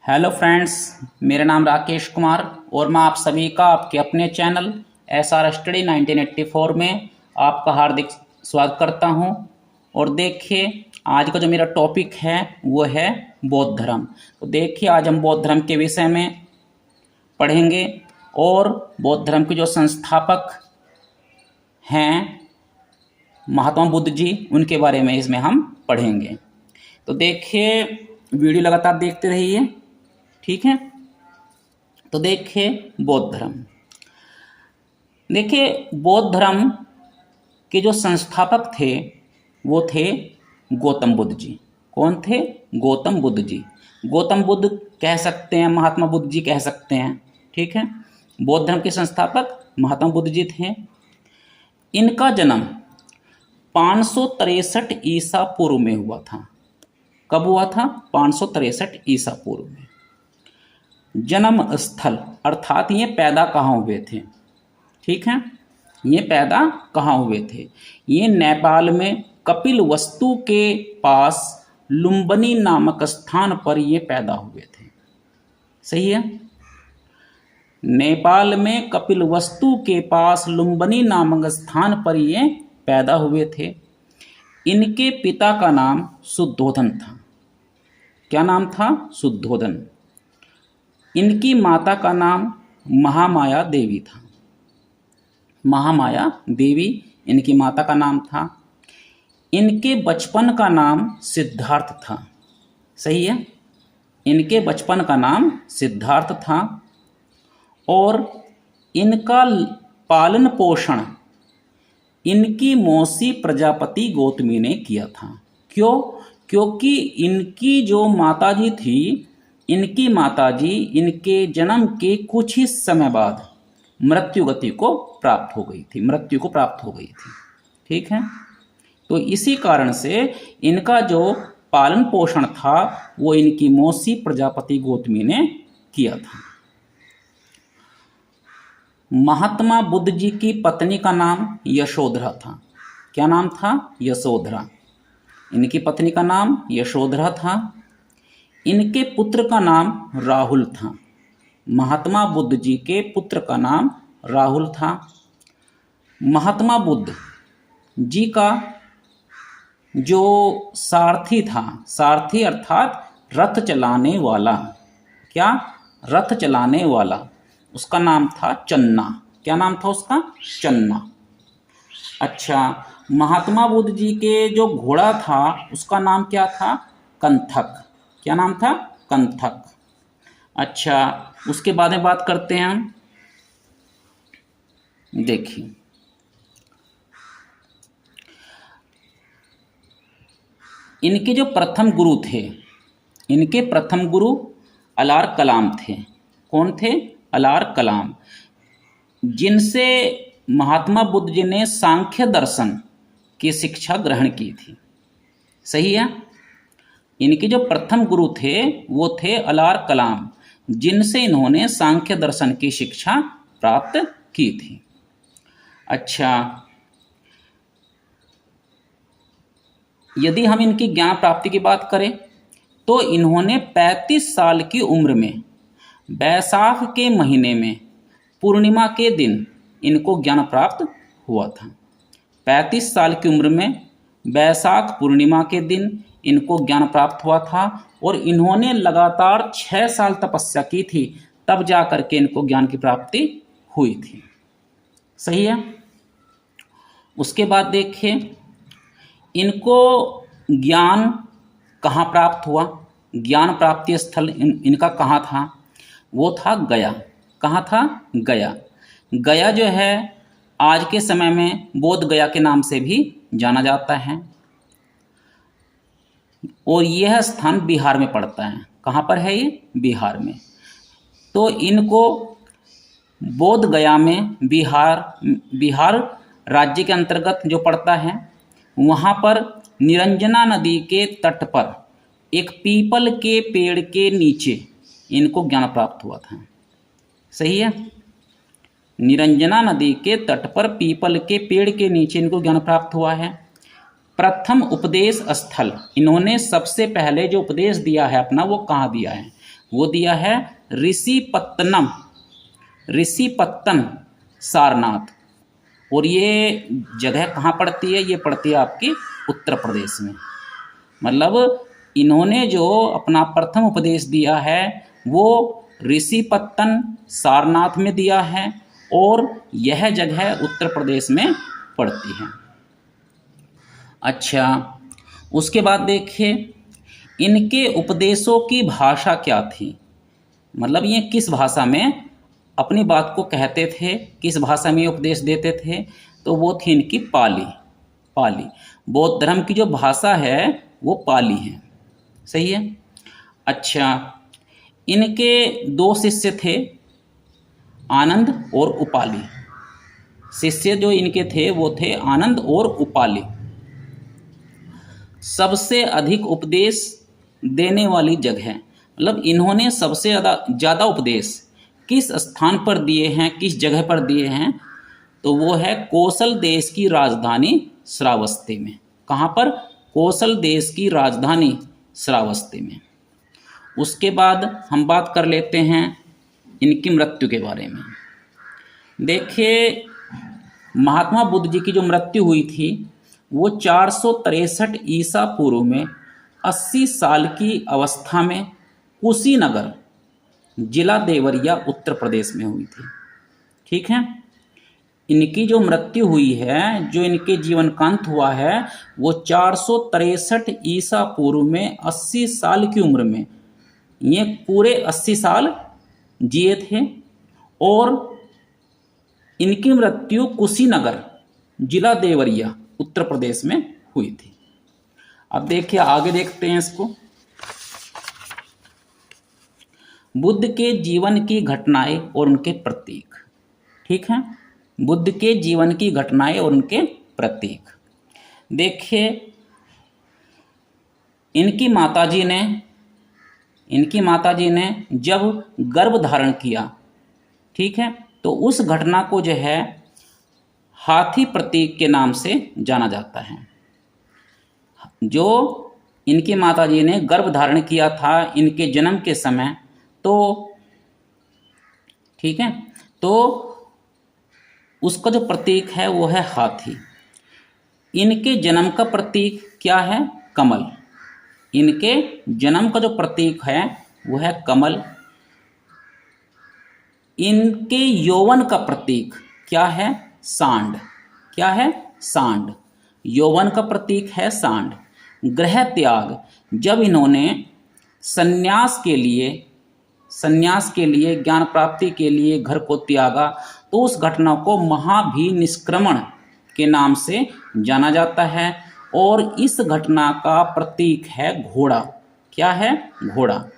Hello friends, मेरा नाम राकेश कुमार और मैं आप सभी का आपके अपने चैनल SR स्टडी 1984 में आपका हार्दिक स्वागत करता हूं। और देखिए, आज का जो मेरा टॉपिक है वो है बौद्ध धर्म। तो देखिए, आज हम बौद्ध धर्म के विषय में पढ़ेंगे और बौद्ध धर्म के जो संस्थापक हैं महात्मा बुद्ध जी, उनके बारे में इसमें हम पढ़ेंगे। तो देखिए, वीडियो लगातार देखते रहिए, ठीक है। तो देखिए, बौद्ध धर्म। देखिए, बौद्ध धर्म के जो संस्थापक थे वो थे गौतम बुद्ध जी। कौन थे? गौतम बुद्ध जी। गौतम बुद्ध कह सकते हैं, महात्मा बुद्ध जी कह सकते हैं, ठीक है। बौद्ध धर्म के संस्थापक महात्मा बुद्ध जी थे। इनका जन्म 563 ईसा पूर्व में हुआ था। कब हुआ था? 563 ईसा पूर्व में। जन्म स्थल अर्थात ये पैदा कहाँ हुए थे, ठीक है। ये पैदा कहाँ हुए थे? ये नेपाल में कपिलवस्तु के पास लुम्बिनी नामक स्थान पर ये पैदा हुए थे। सही है। नेपाल में कपिलवस्तु के पास लुम्बिनी नामक स्थान पर ये पैदा हुए थे। इनके पिता का नाम शुद्धोधन था। क्या नाम था? शुद्धोधन। इनकी माता का नाम महामाया देवी था। महामाया देवी इनकी माता का नाम था। इनके बचपन का नाम सिद्धार्थ था। सही है। इनके बचपन का नाम सिद्धार्थ था और इनका पालन पोषण इनकी मौसी प्रजापति गौतमी ने किया था। क्यों? क्योंकि इनकी जो माताजी थी, इनकी माताजी इनके जन्म के कुछ ही समय बाद मृत्यु को प्राप्त हो गई थी, ठीक है। तो इसी कारण से इनका जो पालन पोषण था वो इनकी मौसी प्रजापति गौतमी ने किया था। महात्मा बुद्ध जी की पत्नी का नाम यशोधरा था। क्या नाम था? यशोधरा। इनकी पत्नी का नाम यशोधरा था। इनके पुत्र का नाम राहुल था। महात्मा बुद्ध जी के पुत्र का नाम राहुल था। महात्मा बुद्ध जी का जो सारथी था, सारथी अर्थात रथ चलाने वाला, क्या? रथ चलाने वाला, उसका नाम था चन्ना। क्या नाम था उसका? चन्ना। अच्छा, महात्मा बुद्ध जी के जो घोड़ा था उसका नाम क्या था? कंथक। क्या नाम था? कंथक। अच्छा, उसके बाद में बात करते हैं हम। देखिए, इनके जो प्रथम गुरु थे, इनके प्रथम गुरु अलार कलाम थे। कौन थे? अलार कलाम, जिनसे महात्मा बुद्ध जी ने सांख्य दर्शन की शिक्षा ग्रहण की थी। सही है। इनके जो प्रथम गुरु थे वो थे अलार कलाम, जिनसे इन्होंने सांख्य दर्शन की शिक्षा प्राप्त की थी। अच्छा, यदि हम इनकी ज्ञान प्राप्ति की बात करें तो इन्होंने 35 साल की उम्र में बैसाख के महीने में पूर्णिमा के दिन इनको ज्ञान प्राप्त हुआ था। 35 साल की उम्र में बैसाख पूर्णिमा के दिन इनको ज्ञान प्राप्त हुआ था और इन्होंने लगातार 6 साल तपस्या की थी, तब जा करके इनको ज्ञान की प्राप्ति हुई थी। सही है। उसके बाद देखिए, इनको ज्ञान कहाँ प्राप्त हुआ? ज्ञान प्राप्ति स्थल इनका कहाँ था? वो था गया। कहाँ था? गया। गया जो है आज के समय में बोध गया के नाम से भी जाना जाता है और यह स्थान बिहार में पड़ता है। कहाँ पर है ये? बिहार में। तो इनको बोध गया में बिहार राज्य के अंतर्गत जो पड़ता है, वहाँ पर निरंजना नदी के तट पर एक पीपल के पेड़ के नीचे इनको ज्ञान प्राप्त हुआ था। सही है। निरंजना नदी के तट पर पीपल के पेड़ के नीचे इनको ज्ञान प्राप्त हुआ है। प्रथम उपदेश स्थल इन्होंने सबसे पहले जो उपदेश दिया है अपना, वो कहाँ दिया है? वो दिया है ऋषिपत्तन सारनाथ। और ये जगह कहाँ पड़ती है? ये पड़ती है आपकी उत्तर प्रदेश में। मतलब इन्होंने जो अपना प्रथम उपदेश दिया है वो ऋषिपत्तन सारनाथ में दिया है और यह जगह उत्तर प्रदेश में पड़ती है। अच्छा, उसके बाद देखिए इनके उपदेशों की भाषा क्या थी, मतलब ये किस भाषा में अपनी बात को कहते थे, किस भाषा में ये उपदेश देते थे? तो वो थी इनकी पाली। बौद्ध धर्म की जो भाषा है वो पाली है। सही है। अच्छा, इनके दो शिष्य थे, आनंद और उपाली। शिष्य जो इनके थे वो थे आनंद और उपाली। सबसे अधिक उपदेश देने वाली जगह, मतलब इन्होंने सबसे ज़्यादा उपदेश किस स्थान पर दिए हैं, किस जगह पर दिए हैं? तो वो है कोसल देश की राजधानी श्रावस्ती में। कहाँ पर? कोसल देश की राजधानी श्रावस्ती में। उसके बाद हम बात कर लेते हैं इनकी मृत्यु के बारे में। देखिए महात्मा बुद्ध जी की जो मृत्यु हुई थी वो 463 ईसा पूर्व में 80 साल की अवस्था में कुशीनगर जिला देवरिया उत्तर प्रदेश में हुई थी। ठीक है। इनकी जो मृत्यु हुई है, जो इनके जीवनकांत हुआ है, वो 463 ईसा पूर्व में 80 साल की उम्र में ये पूरे 80 साल जिए थे और इनकी मृत्यु कुशीनगर जिला देवरिया उत्तर प्रदेश में हुई थी। अब देखिए आगे देखते हैं इसको। बुद्ध के जीवन की घटनाएं और उनके प्रतीक। ठीक है, बुद्ध के जीवन की घटनाएं और उनके प्रतीक। देखिए इनकी माताजी ने जब गर्भ धारण किया, ठीक है, तो उस घटना को जो है हाथी प्रतीक के नाम से जाना जाता है। जो इनकी माताजी ने गर्भ धारण किया था इनके जन्म के समय, तो ठीक है, तो उसका जो प्रतीक है वो है हाथी। इनके जन्म का प्रतीक क्या है? कमल। इनके जन्म का जो प्रतीक है वो है कमल। इनके यौवन का प्रतीक क्या है? सांड। क्या है? सांड। यौवन का प्रतीक है सांड। गृह त्याग, जब इन्होंने संन्यास के लिए ज्ञान प्राप्ति के लिए घर को त्यागा, तो उस घटना को महाभिनिष्क्रमण के नाम से जाना जाता है। और इस घटना का प्रतीक है घोड़ा। क्या है? घोड़ा।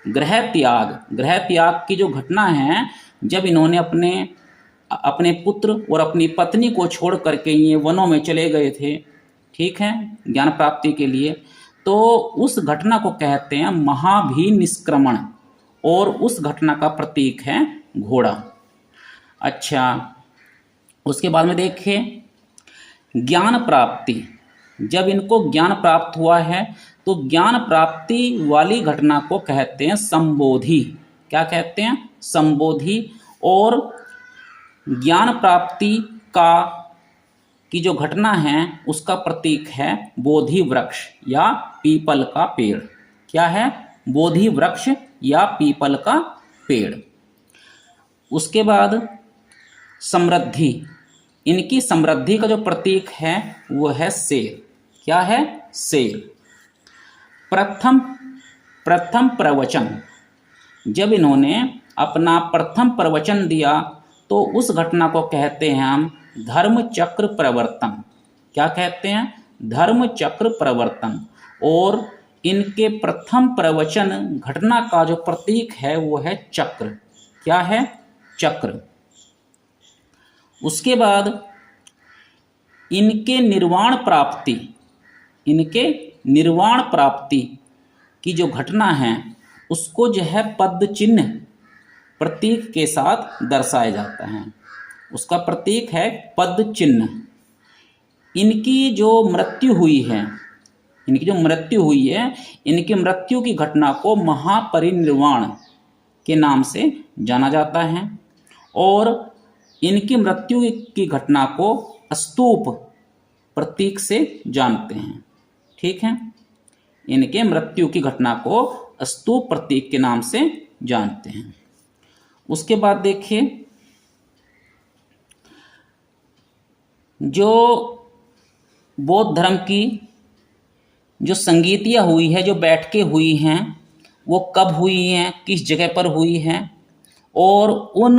गृह त्याग की जो घटना है, जब इन्होंने अपने पुत्र और अपनी पत्नी को छोड़ करके ये वनों में चले गए थे, ठीक है, ज्ञान प्राप्ति के लिए, तो उस घटना को कहते हैं महाभिनिष्क्रमण और उस घटना का प्रतीक है घोड़ा। अच्छा, उसके बाद में देखिए ज्ञान प्राप्ति, जब इनको ज्ञान प्राप्त हुआ है तो ज्ञान प्राप्ति वाली घटना को कहते हैं संबोधि। क्या कहते हैं? संबोधि। और ज्ञान प्राप्ति की जो घटना है उसका प्रतीक है बोधि वृक्ष या पीपल का पेड़। क्या है? बोधि वृक्ष या पीपल का पेड़। उसके बाद समृद्धि, इनकी समृद्धि का जो प्रतीक है वो है शेर। क्या है? शेर। प्रथम प्रवचन, जब इन्होंने अपना प्रथम प्रवचन दिया तो उस घटना को कहते हैं हम धर्म चक्र प्रवर्तन। क्या कहते हैं? धर्म चक्र प्रवर्तन। और इनके प्रथम प्रवचन घटना का जो प्रतीक है वो है चक्र। क्या है? चक्र। उसके बाद इनके निर्वाण प्राप्ति की जो घटना है उसको जो है पद चिन्ह प्रतीक के साथ दर्शाया जाता है। उसका प्रतीक है पद चिन्ह। इनकी जो मृत्यु हुई है, इनकी मृत्यु की घटना को महापरिनिर्वाण के नाम से जाना जाता है और इनकी मृत्यु की घटना को स्तूप प्रतीक से जानते हैं। ठीक है, इनके मृत्यु की घटना को स्तूप प्रतीक के नाम से जानते हैं। उसके बाद देखिए, जो बौद्ध धर्म की जो संगीतियाँ हुई है, जो बैठकें हुई हैं, वो कब हुई हैं, किस जगह पर हुई हैं, और उन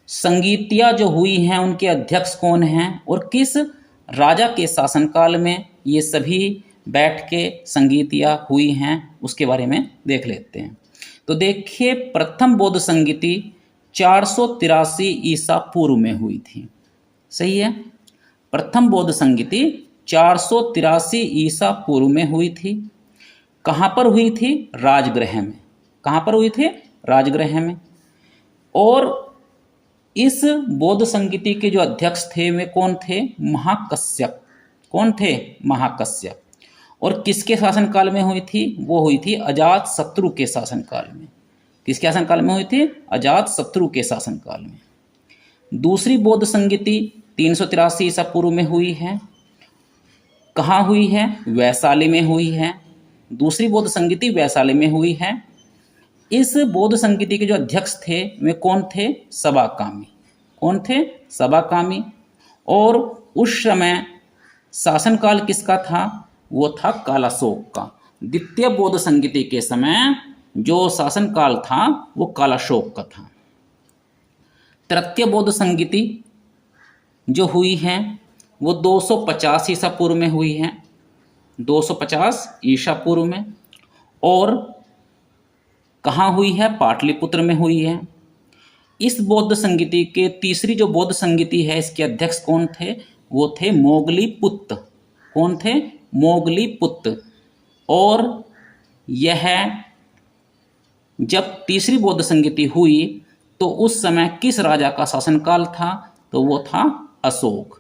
संगीतियाँ जो हुई हैं उनके अध्यक्ष कौन हैं और किस राजा के शासनकाल में ये सभी बैठकें संगीतियाँ हुई हैं, उसके बारे में देख लेते हैं। तो देखिए, प्रथम बौद्ध संगीति 483 ईसा पूर्व में हुई थी। सही है, प्रथम बौद्ध संगीति 483 ईसा पूर्व में हुई थी। कहाँ पर हुई थी? राजगृह में। कहाँ पर हुई थी? राजगृह में। और इस बौद्ध संगीति के जो अध्यक्ष थे वे कौन थे? महाकश्यप। कौन थे? महाकश्यप। और किसके शासनकाल में हुई थी? वो हुई थी अजातशत्रु के शासनकाल में। किसके शासनकाल में हुई थी? अजातशत्रु के शासनकाल में। दूसरी बौद्ध संगीति 383 ईसा पूर्व में हुई है। कहाँ हुई है? वैशाली में हुई है। दूसरी बौद्ध संगीति वैशाली में हुई है। इस बौद्ध संगीति के जो अध्यक्ष थे वे कौन थे? सबाकामी। कौन थे? सबाकामी। और उस समय शासनकाल किसका था? वो था कालाशोक का। द्वितीय बौद्ध संगीति के समय जो शासनकाल था वो कालाशोक का था। तृतीय बौद्ध संगीति जो हुई है वो 250 ईसा पूर्व में हुई है। 250 ईसा पूर्व में। और कहाँ हुई है? पाटलिपुत्र में हुई है। इस बौद्ध संगीति के तीसरी जो बौद्ध संगीति है इसके अध्यक्ष कौन थे? वो थे मोगलीपुत्त। कौन थे? मोगलीपुत्त। और यह जब तीसरी बौद्ध संगीति हुई तो उस समय किस राजा का शासनकाल था? तो वो था अशोक।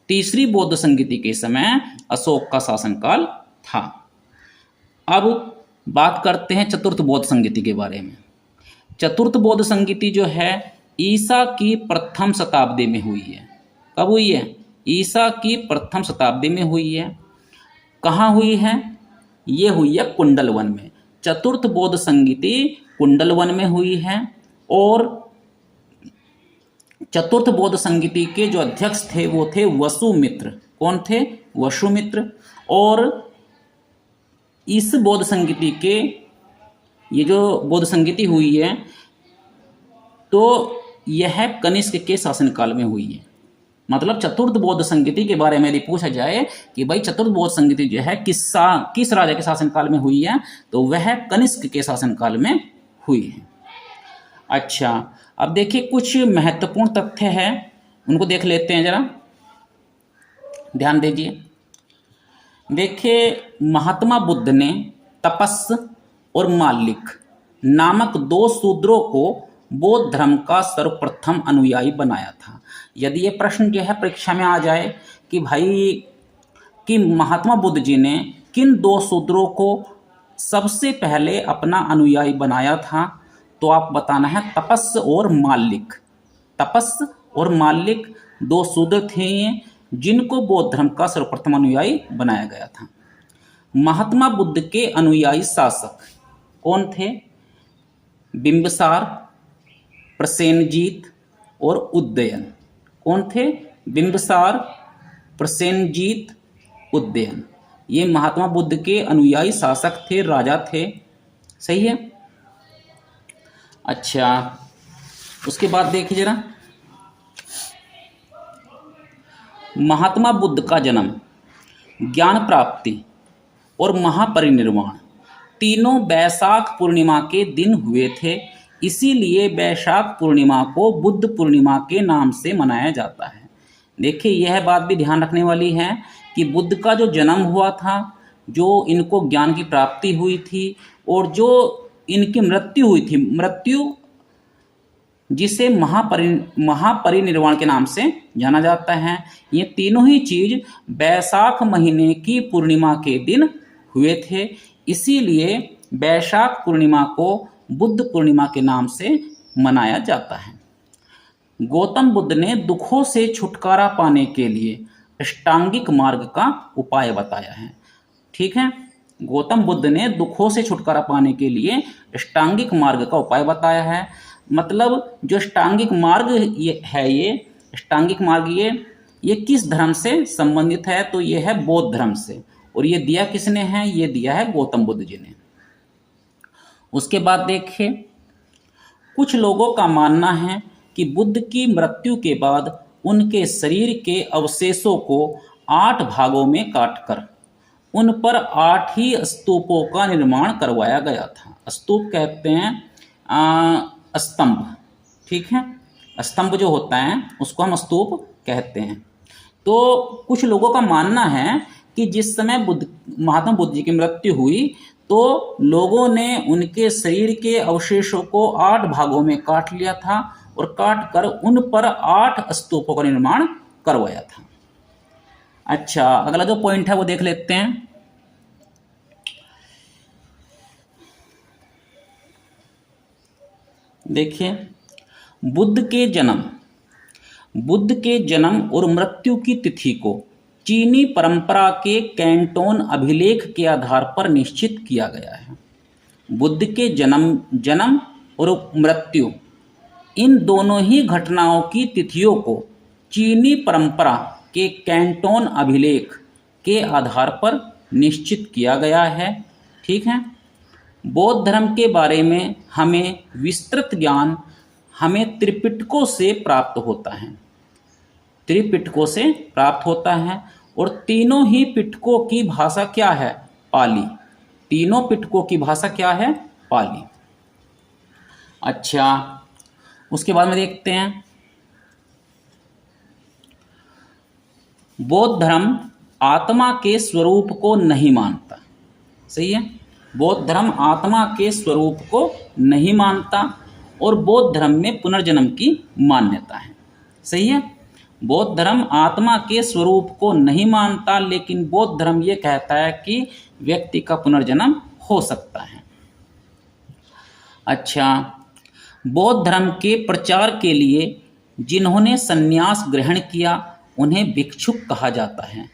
तीसरी बौद्ध संगीति के समय अशोक का शासनकाल था। अब बात करते हैं चतुर्थ बौद्ध संगीति के बारे में। चतुर्थ बौद्ध संगीति जो है ईसा की प्रथम शताब्दी में हुई है। कब हुई है? ईसा की प्रथम शताब्दी में हुई है। कहाँ हुई है? ये हुई है कुंडलवन में। चतुर्थ बौद्ध संगीति कुंडलवन में हुई है। और चतुर्थ बौद्ध संगीति के जो अध्यक्ष थे वो थे वसुमित्र। कौन थे? वसुमित्र। और इस बौद्ध संगीति के ये जो बौद्ध संगीति हुई है तो यह कनिष्क के शासनकाल में हुई है। मतलब चतुर्थ बौद्ध संगीति के बारे में यदि पूछा जाए कि भाई चतुर्थ बौद्ध संगीति जो है किस राजा के शासनकाल में हुई है तो वह कनिष्क के शासनकाल में हुई है। अच्छा, अब देखिए कुछ महत्वपूर्ण तथ्य हैं, उनको देख लेते हैं जरा, ध्यान दीजिए। देखिए, महात्मा बुद्ध ने तपस और मालिक नामक दो शूद्रों को बौद्ध धर्म का सर्वप्रथम अनुयायी बनाया था। यदि ये प्रश्न जो है परीक्षा में आ जाए कि भाई कि महात्मा बुद्ध जी ने किन दो शूद्रों को सबसे पहले अपना अनुयायी बनाया था, तो आप बताना है तपस और मालिक। तपस और मालिक दो शूद्र थे जिनको बौद्ध धर्म का सर्वप्रथम अनुयायी बनाया गया था। महात्मा बुद्ध के अनुयायी शासक कौन थे? बिंबिसार, प्रसेनजीत और उदयन। कौन थे? बिंबिसार, प्रसेनजीत, उदयन। ये महात्मा बुद्ध के अनुयायी शासक थे, राजा थे। सही है। अच्छा, उसके बाद देखिए जरा, महात्मा बुद्ध का जन्म, ज्ञान प्राप्ति और महापरिनिर्वाण तीनों वैशाख पूर्णिमा के दिन हुए थे। इसीलिए वैशाख पूर्णिमा को बुद्ध पूर्णिमा के नाम से मनाया जाता है। देखिए, यह बात भी ध्यान रखने वाली है कि बुद्ध का जो जन्म हुआ था, जो इनको ज्ञान की प्राप्ति हुई थी और जो इनकी मृत्यु हुई थी, मृत्यु जिसे महापरिनिर्वाण के नाम से जाना जाता है, ये तीनों ही चीज वैशाख महीने की पूर्णिमा के दिन हुए थे। इसीलिए वैशाख पूर्णिमा को बुद्ध पूर्णिमा के नाम से मनाया जाता है। गौतम बुद्ध ने दुखों से छुटकारा पाने के लिए अष्टांगिक मार्ग का उपाय बताया है। ठीक है, गौतम बुद्ध ने दुखों से छुटकारा पाने के लिए अष्टांगिक मार्ग का उपाय बताया है। मतलब जो अष्टांगिक मार्ग ये है, ये अष्टांगिक मार्ग ये किस धर्म से संबंधित है? तो ये है बौद्ध धर्म से। और ये दिया किसने है? ये दिया है गौतम बुद्ध जी ने। उसके बाद देखिए, कुछ लोगों का मानना है कि बुद्ध की मृत्यु के बाद उनके शरीर के अवशेषों को 8 भागों में काटकर उन पर 8 ही स्तूपों का निर्माण करवाया गया था। स्तूप कहते हैं स्तंभ। ठीक है, स्तंभ जो होता है उसको हम स्तूप कहते हैं। तो कुछ लोगों का मानना है कि जिस समय महात्मा बुद्ध जी की मृत्यु हुई तो लोगों ने उनके शरीर के अवशेषों को 8 भागों में काट लिया था और काट कर उन पर 8 स्तूपों का निर्माण करवाया था। अच्छा, अगला जो पॉइंट है वो देख लेते हैं। देखिए, बुद्ध के जन्म और मृत्यु की तिथि को चीनी परंपरा के कैंटोन अभिलेख के आधार पर निश्चित किया गया है। बुद्ध के जन्म और मृत्यु, इन दोनों ही घटनाओं की तिथियों को चीनी परंपरा के कैंटोन अभिलेख के आधार पर निश्चित किया गया है। ठीक है, बौद्ध धर्म के बारे में हमें विस्तृत ज्ञान हमें त्रिपिटकों से प्राप्त होता है। त्रिपिटकों से प्राप्त होता है और तीनों ही पिटकों की भाषा क्या है? पाली। तीनों पिटकों की भाषा क्या है? पाली। अच्छा, उसके बाद में देखते हैं, बौद्ध धर्म आत्मा के स्वरूप को नहीं मानता। सही है, बौद्ध धर्म आत्मा के स्वरूप को नहीं मानता और बौद्ध धर्म में पुनर्जन्म की मान्यता है। सही है, बौद्ध धर्म आत्मा के स्वरूप को नहीं मानता, लेकिन बौद्ध धर्म ये कहता है कि व्यक्ति का पुनर्जन्म हो सकता है। अच्छा, बौद्ध धर्म के प्रचार के लिए जिन्होंने संन्यास ग्रहण किया उन्हें भिक्षुक कहा जाता है।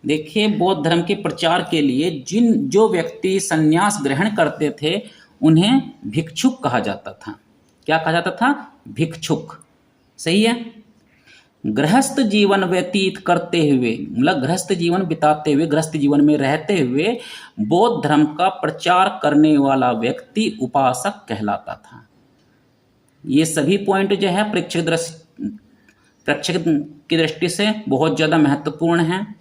देखिए, बौद्ध धर्म के प्रचार के लिए जो व्यक्ति संन्यास ग्रहण करते थे उन्हें भिक्षुक कहा जाता था। क्या कहा जाता था? भिक्षुक। सही है, गृहस्थ जीवन व्यतीत करते हुए, मतलब गृहस्थ जीवन बिताते हुए, गृहस्थ जीवन में रहते हुए बौद्ध धर्म का प्रचार करने वाला व्यक्ति उपासक कहलाता था। ये सभी पॉइंट जो है प्रेक्षक की दृष्टि से बहुत ज़्यादा महत्वपूर्ण हैं।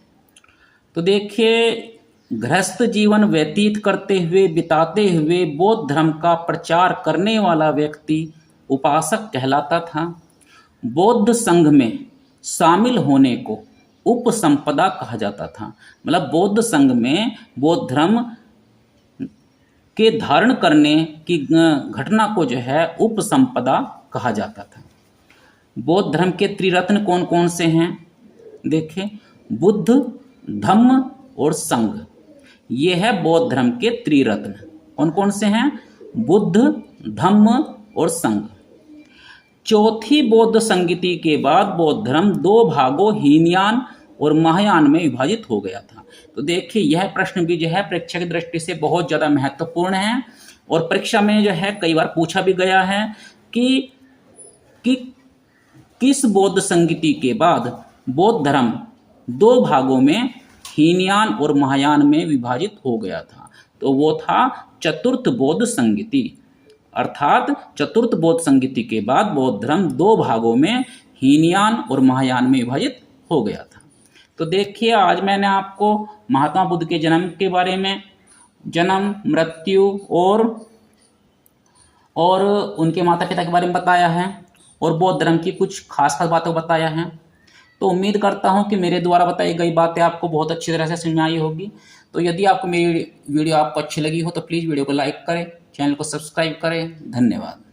तो देखिए, गृहस्थ जीवन व्यतीत करते हुए, बिताते हुए बौद्ध धर्म का प्रचार करने वाला व्यक्ति उपासक कहलाता था। बौद्ध संघ में शामिल होने को उपसंपदा कहा जाता था। मतलब बौद्ध संघ में बौद्ध धर्म के धारण करने की घटना को जो है उपसंपदा कहा जाता था। बौद्ध धर्म के त्रिरत्न कौन कौन से हैं? देखिए, बुद्ध, धम्म और संघ, ये है बौद्ध धर्म के त्रिरत्न। कौन कौन से हैं? बुद्ध, धम्म और संघ। चौथी बौद्ध संगति के बाद बौद्ध धर्म 2 भागों हीनयान और महायान में विभाजित हो गया था। तो देखिए, यह प्रश्न भी जो है प्रेक्षक की दृष्टि से बहुत ज़्यादा महत्वपूर्ण है और परीक्षा में जो है कई बार पूछा भी गया है कि किस बौद्ध संगति के बाद बौद्ध धर्म 2 भागों में हीनयान और महायान में विभाजित हो गया था। तो वो था चतुर्थ बौद्ध संगति। अर्थात चतुर्थ बौद्ध संगति के बाद बौद्ध धर्म 2 भागों में हीनयान और महायान में विभाजित हो गया था। तो देखिए, आज मैंने आपको महात्मा बुद्ध के जन्म के बारे में, जन्म, मृत्यु और उनके माता पिता के बारे में बताया है और बौद्ध धर्म की कुछ खास बातों को बताया है। तो उम्मीद करता हूं कि मेरे द्वारा बताई गई बातें आपको बहुत अच्छी तरह से समझ में आई होगी। तो यदि आपको मेरी वीडियो आपको अच्छी लगी हो तो प्लीज़ वीडियो को लाइक करें, चैनल को सब्सक्राइब करें। धन्यवाद।